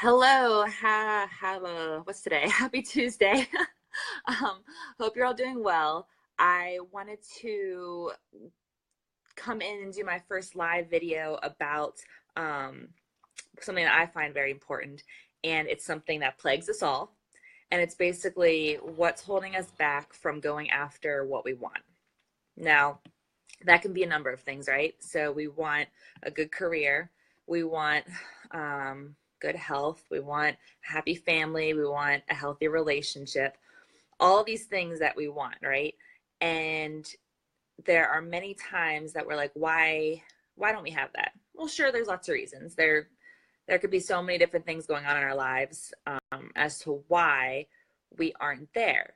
Hello, hello. What's today? Happy Tuesday. um, Hope you're all doing well. I wanted to come in and do my first live video about um, something that I find very important, and it's something that plagues us all. And it's basically what's holding us back from going after what we want. Now, that can be a number of things, right? So we want a good career, we want good health, we want a happy family, we want a healthy relationship, all these things that we want, right? And there are many times that we're like, why don't we have that? Well, sure, there's lots of reasons. There could be so many different things going on in our lives as to why we aren't there.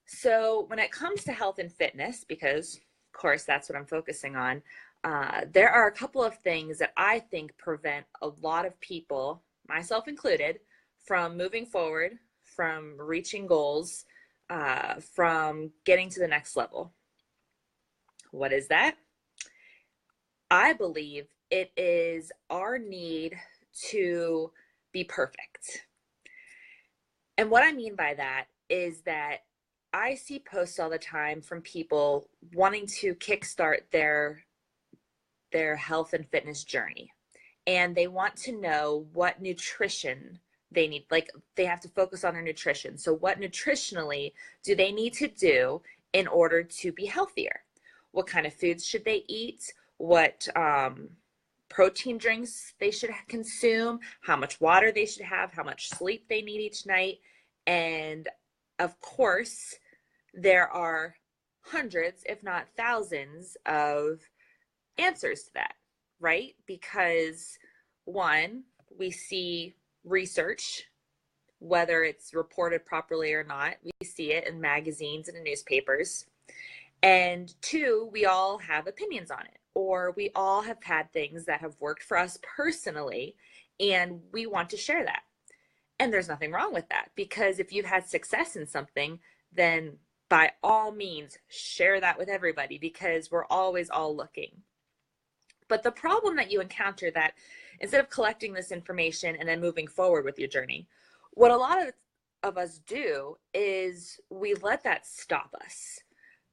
So when it comes to health and fitness, because of course that's what I'm focusing on, there are a couple of things that I think prevent a lot of people, myself included, from moving forward, from reaching goals, from getting to the next level. What is that? I believe it is our need to be perfect. And what I mean by that is that I see posts all the time from people wanting to kickstart their health and fitness journey. And they want to know what nutrition they need. Like they have to focus on their nutrition. So what nutritionally do they need to do in order to be healthier? What kind of foods should they eat? What protein drinks they should consume? How much water they should have? How much sleep they need each night? And of course, there are hundreds, if not thousands, of answers to that, right? Because one, we see research, whether it's reported properly or not, we see it in magazines and in newspapers. And two, we all have opinions on it, or we all have had things that have worked for us personally, and we want to share that. And there's nothing wrong with that, because if you've had success in something, then by all means, share that with everybody, because we're always all looking. But the problem that you encounter that instead of collecting this information and then moving forward with your journey, what a lot of us do is we let that stop us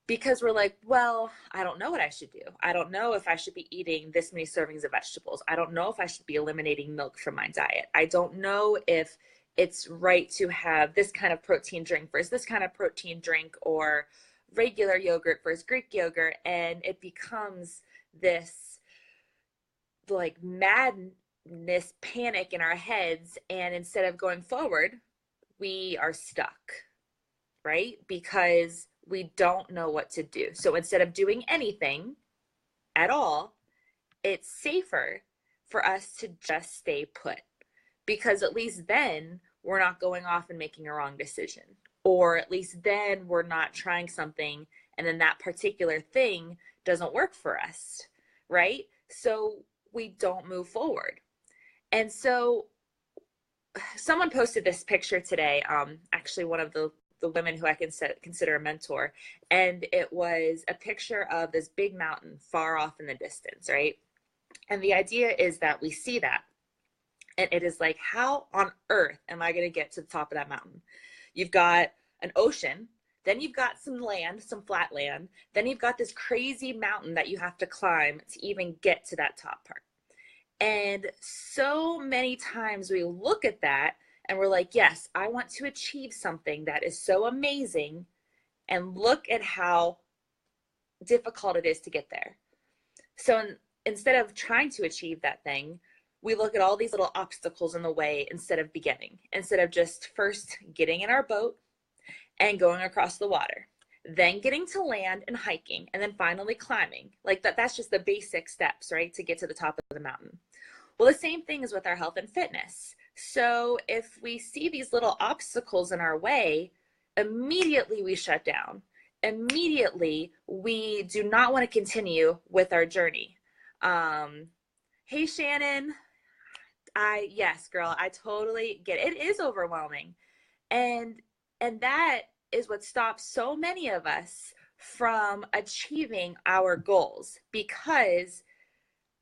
because we're like, well, I don't know what I should do. I don't know if I should be eating this many servings of vegetables. I don't know if I should be eliminating milk from my diet. I don't know if it's right to have this kind of protein drink versus this kind of protein drink, or regular yogurt versus Greek yogurt. And it becomes this like madness panic in our heads. And instead of going forward, we are stuck, right? Because we don't know what to do. So instead of doing anything at all, it's safer for us to just stay put, because at least then we're not going off and making a wrong decision, or at least then we're not trying something and then that particular thing doesn't work for us, right? So we don't move forward. And so someone posted this picture today, actually one of the women who I consider a mentor, and it was a picture of this big mountain far off in the distance, right? And the idea is that we see that, and it is like, how on earth am I going to get to the top of that mountain? You've got an ocean, then you've got some land, some flat land, then you've got this crazy mountain that you have to climb to even get to that top part. And so many times we look at that and we're like, yes, I want to achieve something that is so amazing. And look at how difficult it is to get there. So instead of trying to achieve that thing, we look at all these little obstacles in the way instead of beginning, instead of just first getting in our boat and going across the water, then getting to land and hiking, and then finally climbing. Like that's just the basic steps, right, to get to the top of the mountain. Well, the same thing is with our health and fitness. So if we see these little obstacles in our way, immediately we shut down. Immediately we do not want to continue with our journey. Hey, Shannon. Yes, girl, I totally get it. It is overwhelming. And that is what stops so many of us from achieving our goals, because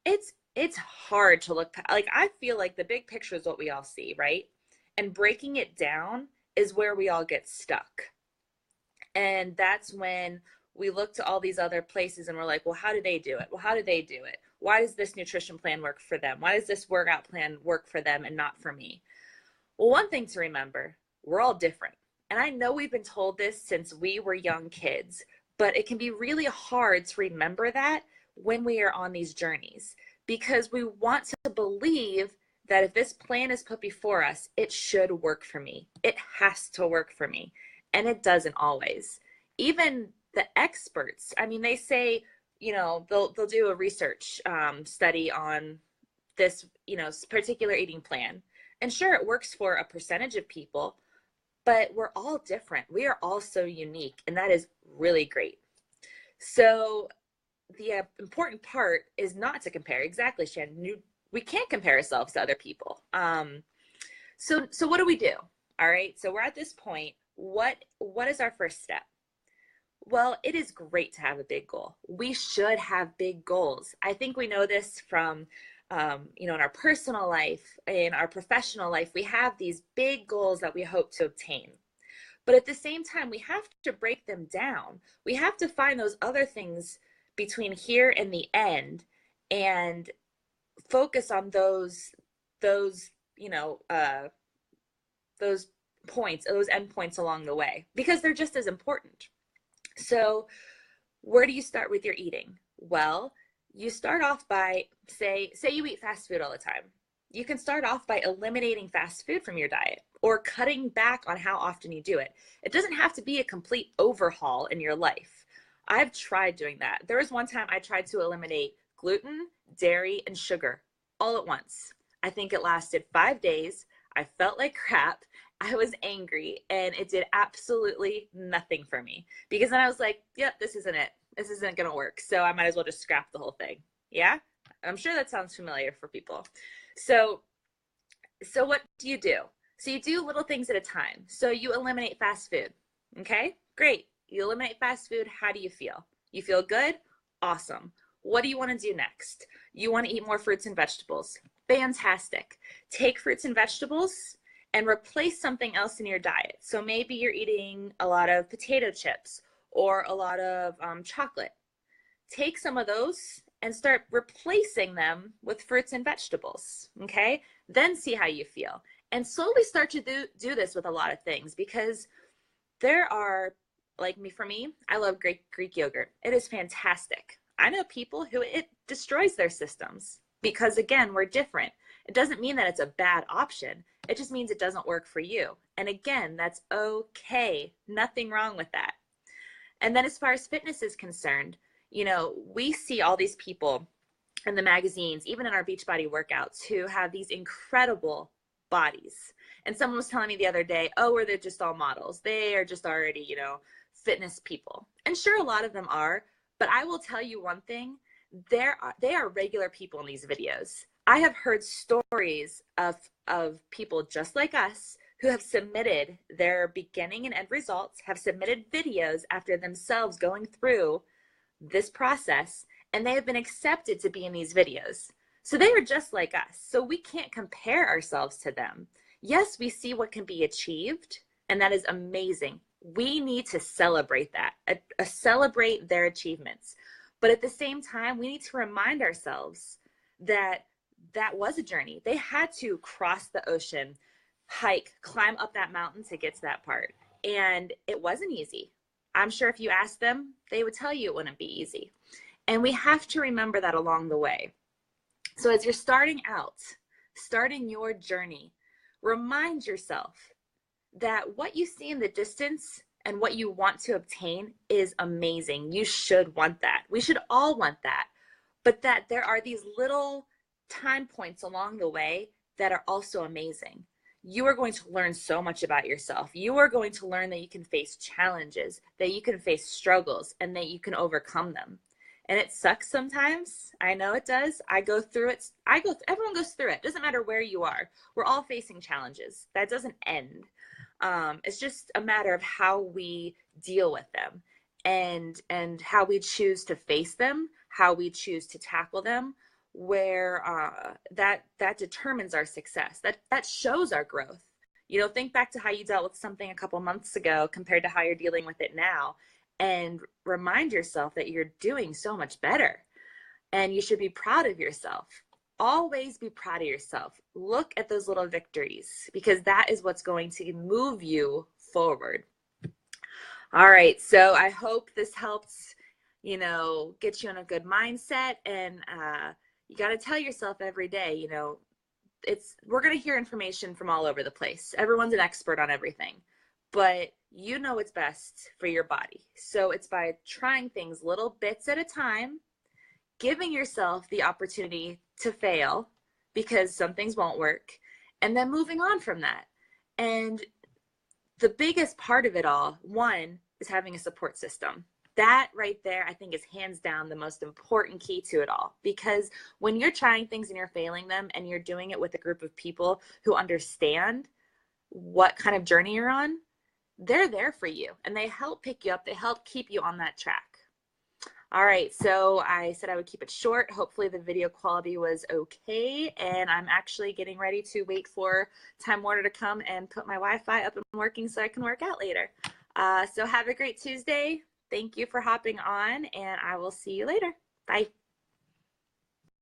it's it's hard to look like, I feel like the big picture is what we all see, right? And breaking it down is where we all get stuck. And that's when we look to all these other places and we're like, well, how do they do it? Well, how do they do it? Why does this nutrition plan work for them? Why does this workout plan work for them and not for me? Well, one thing to remember, we're all different. And I know we've been told this since we were young kids, but it can be really hard to remember that when we are on these journeys, because we want to believe that if this plan is put before us, it should work for me. It has to work for me. And it doesn't always. Even the experts, I mean, they say, they'll do a research study on this, particular eating plan. And sure, it works for a percentage of people, but we're all different. We are all so unique, and that is really great. So the important part is not to compare. Exactly, Shannon. We can't compare ourselves to other people. So what do we do? All right. So we're at this point. What is our first step? Well, it is great to have a big goal. We should have big goals. I think we know this from, in our personal life, in our professional life, we have these big goals that we hope to obtain. But at the same time, we have to break them down. We have to find those other things between here and the end and focus on those points, those end points along the way, because they're just as important. So where do you start with your eating? Well, you start off by, say you eat fast food all the time. You can start off by eliminating fast food from your diet or cutting back on how often you do it. It doesn't have to be a complete overhaul in your life. I've tried doing that. There was one time I tried to eliminate gluten, dairy, and sugar all at once. I think it lasted 5 days. I felt like crap. I was angry, and it did absolutely nothing for me, because then I was like, yep, this isn't it. This isn't going to work. So I might as well just scrap the whole thing. Yeah. I'm sure that sounds familiar for people. So what do you do? So you do little things at a time. So you eliminate fast food. Okay, great. You eliminate fast food. How do you feel? You feel good? Awesome. What do you want to do next? You want to eat more fruits and vegetables. Fantastic. Take fruits and vegetables and replace something else in your diet. So maybe you're eating a lot of potato chips or a lot of chocolate. Take some of those and start replacing them with fruits and vegetables, okay? Then see how you feel. And slowly start to do this with a lot of things, because there are, like for me, I love Greek yogurt. It is fantastic. I know people who it destroys their systems because, again, we're different. It doesn't mean that it's a bad option. It just means it doesn't work for you. And again, that's okay. Nothing wrong with that. And then as far as fitness is concerned, we see all these people in the magazines, even in our Beachbody workouts, who have these incredible bodies. And someone was telling me the other day, oh, they're just all models. They are just already, fitness people. And sure, a lot of them are. But I will tell you one thing, they are regular people in these videos. I have heard stories of people just like us who have submitted their beginning and end results, have submitted videos after themselves going through this process, and they have been accepted to be in these videos. So they are just like us. So we can't compare ourselves to them. Yes, we see what can be achieved, and that is amazing. We need to celebrate that, celebrate their achievements. But at the same time, we need to remind ourselves that that was a journey. They had to cross the ocean, hike, climb up that mountain to get to that part. And it wasn't easy. I'm sure if you asked them, they would tell you it wouldn't be easy. And we have to remember that along the way. So as you're starting your journey, remind yourself that what you see in the distance and what you want to obtain is amazing. You should want that. We should all want that. But that there are these little time points along the way that are also amazing. You are going to learn so much about yourself. You are going to learn that you can face challenges, that you can face struggles, and that you can overcome them. And it sucks sometimes. I know it does. I go through it. Everyone goes through it. Doesn't matter where you are. We're all facing challenges. That doesn't end. It's just a matter of how we deal with them and how we choose to face them, how we choose to tackle them, where that determines our success. That shows our growth. You know, think back to how you dealt with something a couple months ago compared to how you're dealing with it now, and remind yourself that you're doing so much better, and you should be proud of yourself. Always be proud of yourself. Look at those little victories, because that is what's going to move you forward. All right, so I hope this helps, you know, get you in a good mindset. And you got to tell yourself every day, you know, we're going to hear information from all over the place. Everyone's an expert on everything, but you know what's best for your body. So it's by trying things little bits at a time, giving yourself the opportunity to fail because some things won't work, and then moving on from that. And the biggest part of it all, one, is having a support system. That right there, I think, is hands down the most important key to it all. Because when you're trying things and you're failing them, and you're doing it with a group of people who understand what kind of journey you're on, they're there for you, and they help pick you up. They help keep you on that track. All right, so I said I would keep it short. Hopefully the video quality was okay, and I'm actually getting ready to wait for Time Warner to come and put my Wi-Fi up and working so I can work out later. So have a great Tuesday. Thank you for hopping on, and I will see you later. Bye.